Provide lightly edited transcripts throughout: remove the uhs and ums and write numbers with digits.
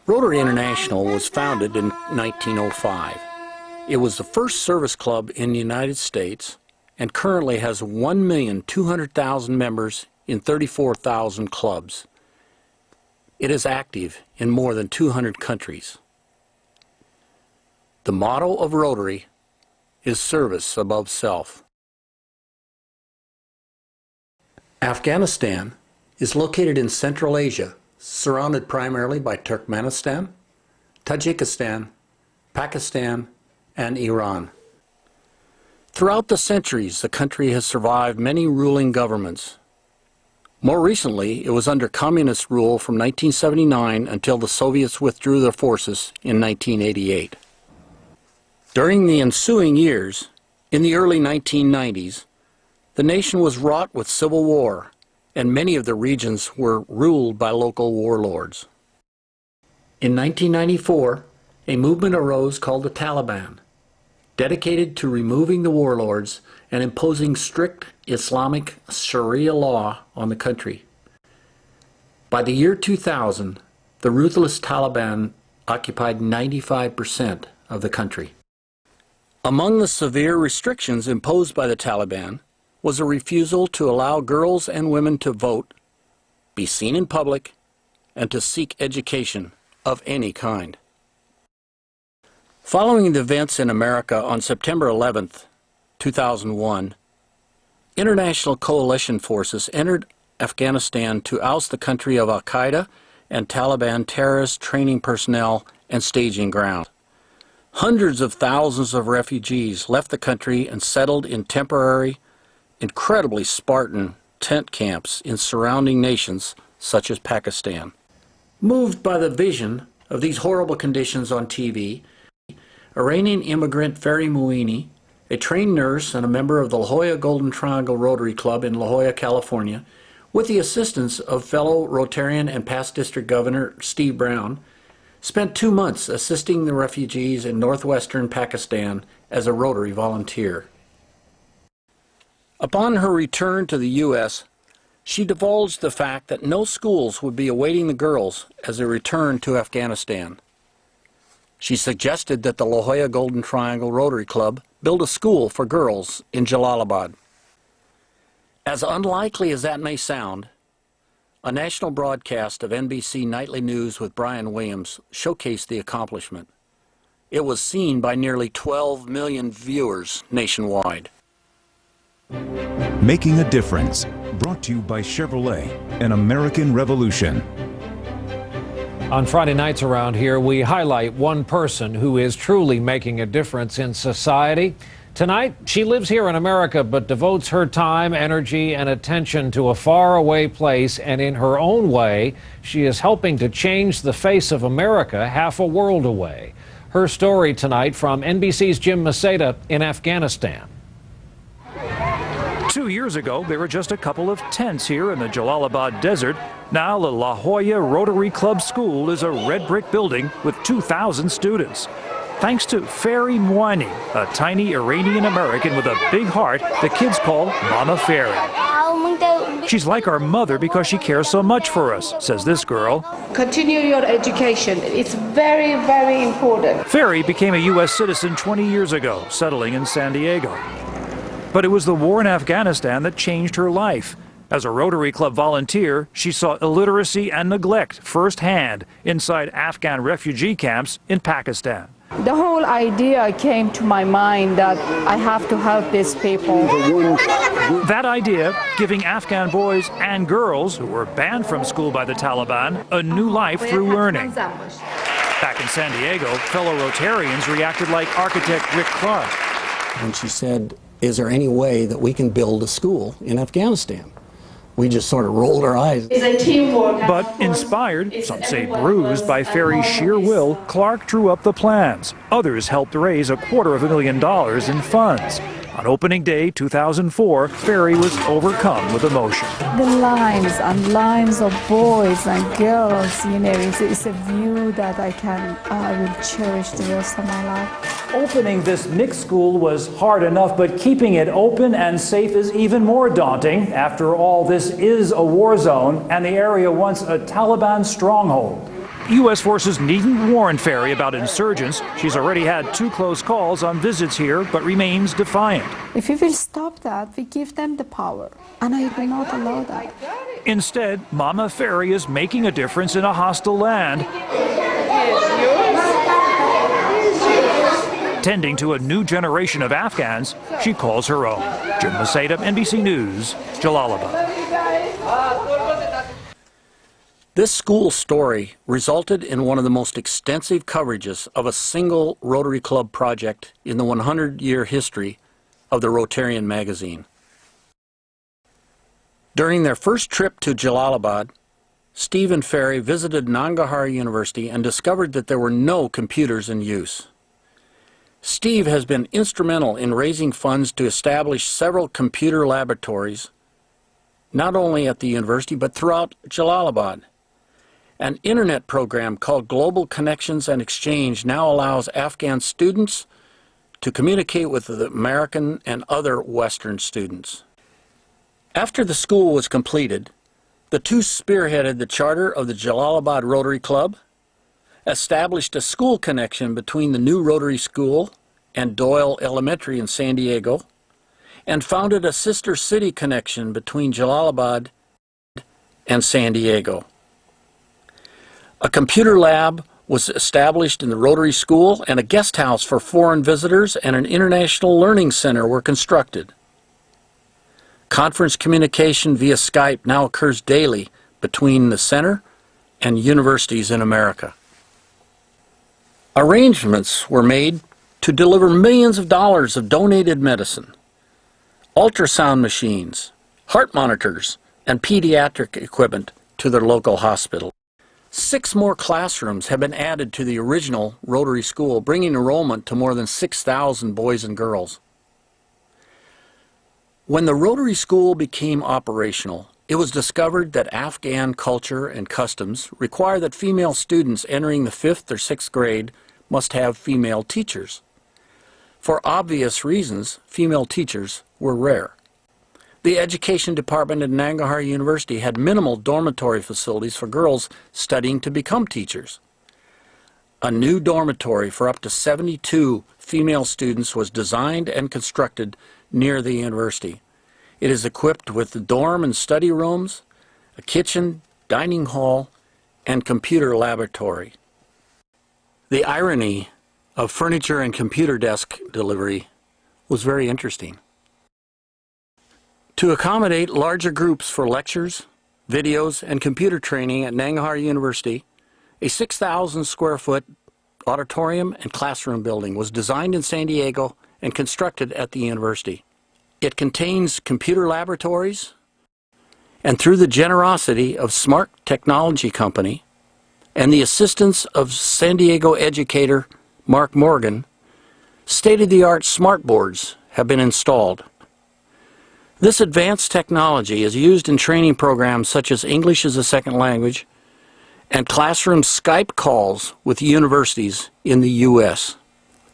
Rotary International was founded in 1905. It was the first service club in the United States and currently has 1,200,000 members in 34,000 clubs. It is active in more than 200 countries. The motto of Rotary is service above self. Afghanistan is located in Central Asia, surrounded primarily by Turkmenistan, Tajikistan, Pakistan, and Iran. Throughout the centuries, the country has survived many ruling governments. More recently, it was under communist rule from 1979 until the Soviets withdrew their forces in 1988. During the ensuing years, in the early 1990s, the nation was wrought with civil war, and many of the regions were ruled by local warlords. In 1994, a movement arose called the Taliban, dedicated to removing the warlords and imposing strict Islamic Sharia law on the country. By the year 2000, the ruthless Taliban occupied 95% of the country. Among the severe restrictions imposed by the Taliban was a refusal to allow girls and women to vote, be seen in public, and to seek education of any kind. Following the events in America on September 11, 2001, international coalition forces entered Afghanistan to oust the country of Al-Qaeda and Taliban terrorist training personnel and staging ground. Hundreds of thousands of refugees left the country and settled in temporary, incredibly Spartan tent camps in surrounding nations such as Pakistan. Moved by the vision of these horrible conditions on TV, Iranian immigrant Fary Moini, a trained nurse and a member of the La Jolla Golden Triangle Rotary Club in La Jolla, California, with the assistance of fellow Rotarian and past District Governor Steve Brown, spent 2 months assisting the refugees in northwestern Pakistan as a Rotary volunteer. Upon her return to the U.S., she divulged the fact that no schools would be awaiting the girls as they returned to Afghanistan. She suggested that the La Jolla Golden Triangle Rotary Club build a school for girls in Jalalabad. As unlikely as that may sound, a national broadcast of NBC Nightly News with Brian Williams showcased the accomplishment. It was seen by nearly 12 million viewers nationwide. Making a Difference, brought to you by Chevrolet, an American Revolution. On Friday nights around here, we highlight one person who is truly making a difference in society. Tonight, she lives here in America but devotes her time, energy, and attention to a faraway place, and in her own way, she is helping to change the face of America half a world away. Her story tonight from NBC's Jim Maceda in Afghanistan. 2 years ago, there were just a couple of tents here in the Jalalabad desert. Now, the La Jolla Rotary Club School is a red brick building with 2,000 students. Thanks to Fary Moini, a tiny Iranian-American with a big heart, the kids call Mama Fary. She's like our mother because she cares so much for us, says this girl. Continue your education. It's very, very important. Fary became a U.S. citizen 20 years ago, settling in San Diego. But it was the war in Afghanistan that changed her life. As a Rotary Club volunteer, she saw illiteracy and neglect firsthand inside Afghan refugee camps in Pakistan. The whole idea came to my mind that I have to help these people. That idea, giving Afghan boys and girls who were banned from school by the Taliban a new life through learning. Back in San Diego, fellow Rotarians reacted like architect Rick Clark. And she said, "Is there any way that we can build a school in Afghanistan?" We just sort of rolled our eyes. It's a teamwork. But inspired, some say bruised, by Fary's sheer will, Clark drew up the plans. Others helped raise $250,000 in funds. On On opening day 2004, Fary was overcome with emotion. The lines and lines of boys and girls, you know, it's a view that I will cherish the rest of my life. Opening this mixed school was hard enough, but keeping it open and safe is even more daunting. After all, this is a war zone and the area once a Taliban stronghold. U.S. forces needn't warn Fary about insurgents. She's already had 2 close calls on visits here, but remains defiant. If we will stop that, we give them the power, and I will not allow that. Instead, Mama Fary is making a difference in a hostile land, tending to a new generation of Afghans she calls her own. Jim Maceda, NBC News, Jalalabad. This school story resulted in one of the most extensive coverages of a single Rotary Club project in the 100-year history of the Rotarian magazine. During their first trip to Jalalabad, Steve and Fary visited Nangarhar University and discovered that there were no computers in use. Steve has been instrumental in raising funds to establish several computer laboratories, not only at the university but throughout Jalalabad. An internet program called Global Connections and Exchange now allows Afghan students to communicate with the American and other Western students. After the school was completed, the two spearheaded the charter of the Jalalabad Rotary Club, established a school connection between the new Rotary School and Doyle Elementary in San Diego, and founded a sister city connection between Jalalabad and San Diego. A computer lab was established in the Rotary School, and a guest house for foreign visitors and an international learning center were constructed. Conference communication via Skype now occurs daily between the center and universities in America. Arrangements were made to deliver millions of dollars of donated medicine, ultrasound machines, heart monitors, and pediatric equipment to their local hospital. 6 more classrooms have been added to the original Rotary School, bringing enrollment to more than 6,000 boys and girls. When the Rotary School became operational, it was discovered that Afghan culture and customs require that female students entering the 5th or 6th grade must have female teachers. For obvious reasons, female teachers were rare. The Education Department at Nangarhar University had minimal dormitory facilities for girls studying to become teachers. A new dormitory for up to 72 female students was designed and constructed near the university. It is equipped with dorm and study rooms, a kitchen, dining hall, and computer laboratory. The irony of furniture and computer desk delivery was very interesting. To accommodate larger groups for lectures, videos, and computer training at Nangarhar University, a 6,000 square foot auditorium and classroom building was designed in San Diego and constructed at the university. It contains computer laboratories, and through the generosity of Smart Technology Company and the assistance of San Diego educator Mark Morgan, state-of-the-art smart boards have been installed. This advanced technology is used in training programs such as English as a Second Language and classroom Skype calls with universities in the U.S.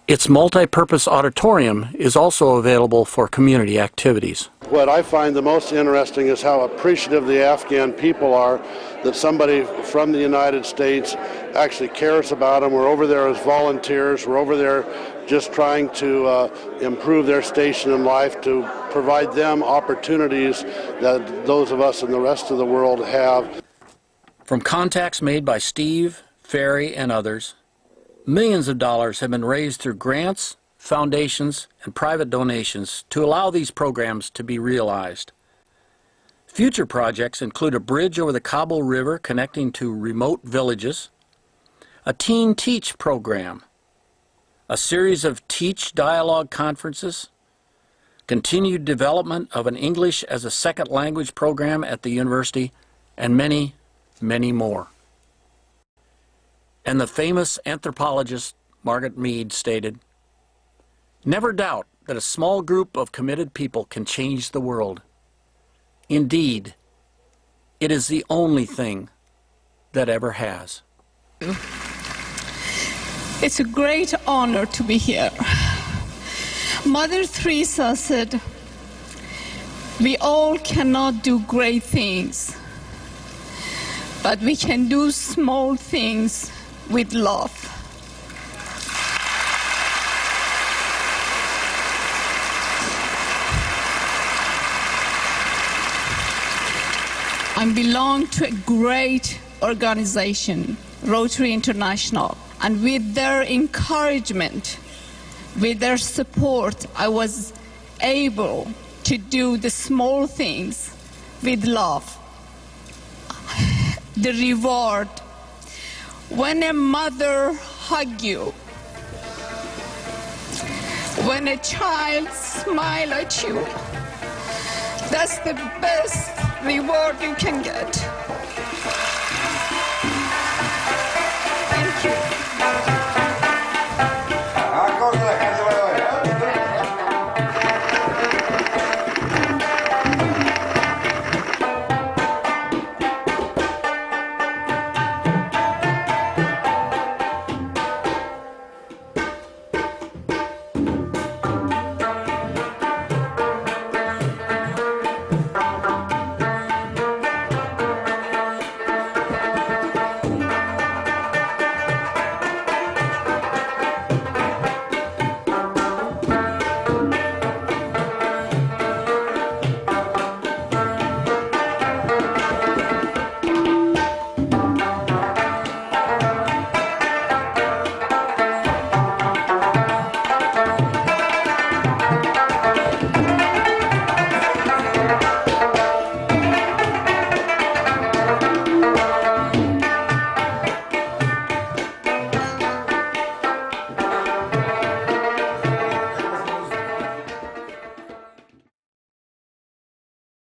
Its multi-purpose auditorium is also available for community activities. What I find the most interesting is how appreciative the Afghan people are that somebody from the United States actually cares about them. We're over there as volunteers. We're over there just trying to improve their station in life, to provide them opportunities that those of us in the rest of the world have. From contacts made by Steve, Fary, and others, millions of dollars have been raised through grants, foundations, and private donations to allow these programs to be realized. Future projects include a bridge over the Kabul River connecting to remote villages, a Teen Teach program, a series of Teach Dialogue conferences, continued development of an English as a Second Language program at the university, and many, many more. And the famous anthropologist Margaret Mead stated, "Never doubt that a small group of committed people can change the world. Indeed, it is the only thing that ever has. It's a great honor to be here. Mother Teresa said, "We all cannot do great things, but we can do small things with love." I belong to a great organization, Rotary International, and with their encouragement, with their support, I was able to do the small things with love. The reward, when a mother hugs you, when a child smiles at you, that's the best reward you can get. Thank you.